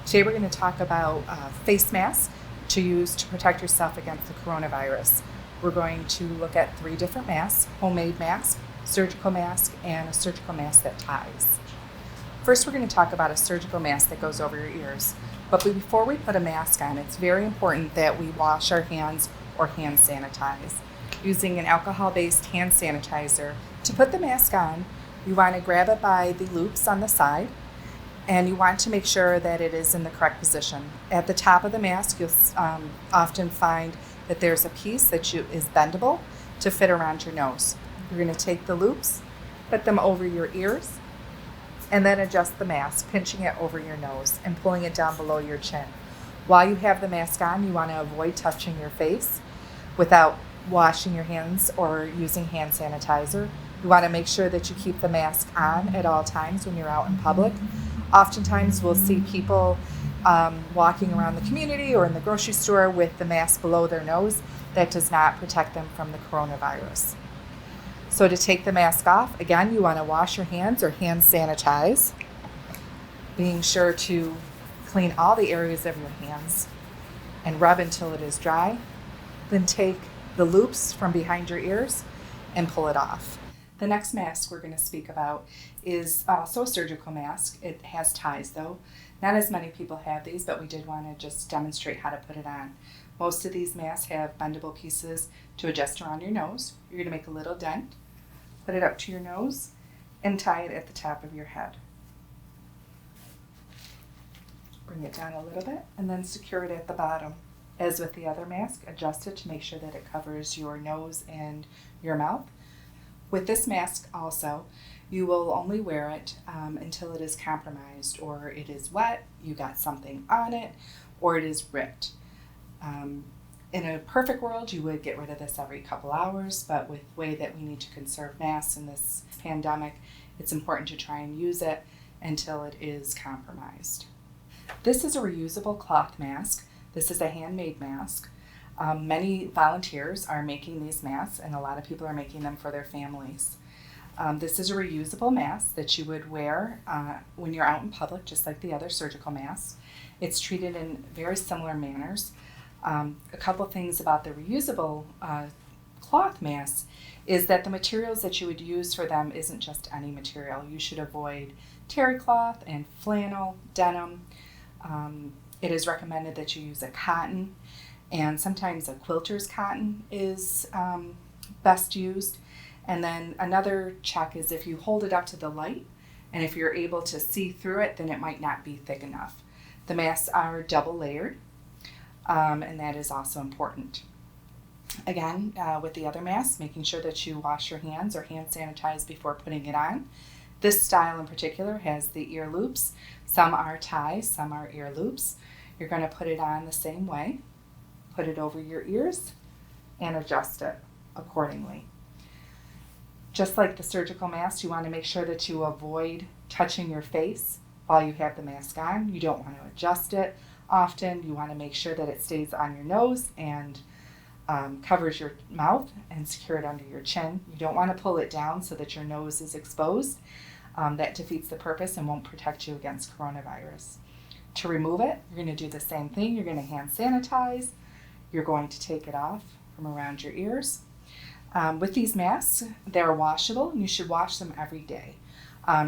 Today we're going to talk about face masks to use to protect yourself against the coronavirus. We're going to look at 3 different masks: homemade mask, surgical mask, and a surgical mask that ties. First, we're going to talk about a surgical mask that goes over your ears. But before we put a mask on, it's very important that we wash our hands or hand sanitize. Using an alcohol-based hand sanitizer, to put the mask on, you want to grab it by the loops on the side, and you want to make sure that it is in the correct position. At the top of the mask, you'll often find that there's a piece that is bendable to fit around your nose. You're going to take the loops, put them over your ears, and then adjust the mask, pinching it over your nose and pulling it down below your chin. While you have the mask on, you want to avoid touching your face without washing your hands or using hand sanitizer. You want to make sure that you keep the mask on at all times when you're out in public. Oftentimes we'll see people walking around the community or in the grocery store with the mask below their nose. That does not protect them from the coronavirus. So to take the mask off, again, you want to wash your hands or hand sanitize, being sure to clean all the areas of your hands and rub until it is dry. Then take the loops from behind your ears and pull it off. The next mask we're going to speak about is also a surgical mask. It has ties though. Not as many people have these, but we did want to just demonstrate how to put it on. Most of these masks have bendable pieces to adjust around your nose. You're going to make a little dent, put it up to your nose, and tie it at the top of your head. Bring it down a little bit and then secure it at the bottom. As with the other mask, adjust it to make sure that it covers your nose and your mouth. With this mask also, you will only wear it until it is compromised, or it is wet, you got something on it, or it is ripped. In a perfect world, you would get rid of this every couple hours, but with the way that we need to conserve masks in this pandemic, it's important to try and use it until it is compromised. This is a reusable cloth mask. This is a handmade mask. Many volunteers are making these masks, and a lot of people are making them for their families. This is a reusable mask that you would wear when you're out in public, just like the other surgical masks. It's treated in very similar manners. A couple things about the reusable cloth masks is that the materials that you would use for them isn't just any material. You should avoid terry cloth and flannel, denim. It is recommended that you use a cotton, and sometimes a quilter's cotton is best used. And then another check is if you hold it up to the light, and if you're able to see through it, then it might not be thick enough. The masks are double layered, and that is also important. Again, with the other masks, making sure that you wash your hands or hand sanitize before putting it on. This style in particular has the ear loops. Some are ties, some are ear loops. You're going to put it on the same way. Put it over your ears and adjust it accordingly. Just like the surgical mask, you want to make sure that you avoid touching your face while you have the mask on. You don't want to adjust it often. You want to make sure that it stays on your nose and covers your mouth and secure it under your chin. You don't want to pull it down so that your nose is exposed. That defeats the purpose and won't protect you against coronavirus. To remove it, you're going to do the same thing. You're going to hand sanitize. You're going to take it off from around your ears. With these masks, they're washable, and you should wash them every day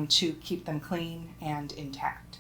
to keep them clean and intact.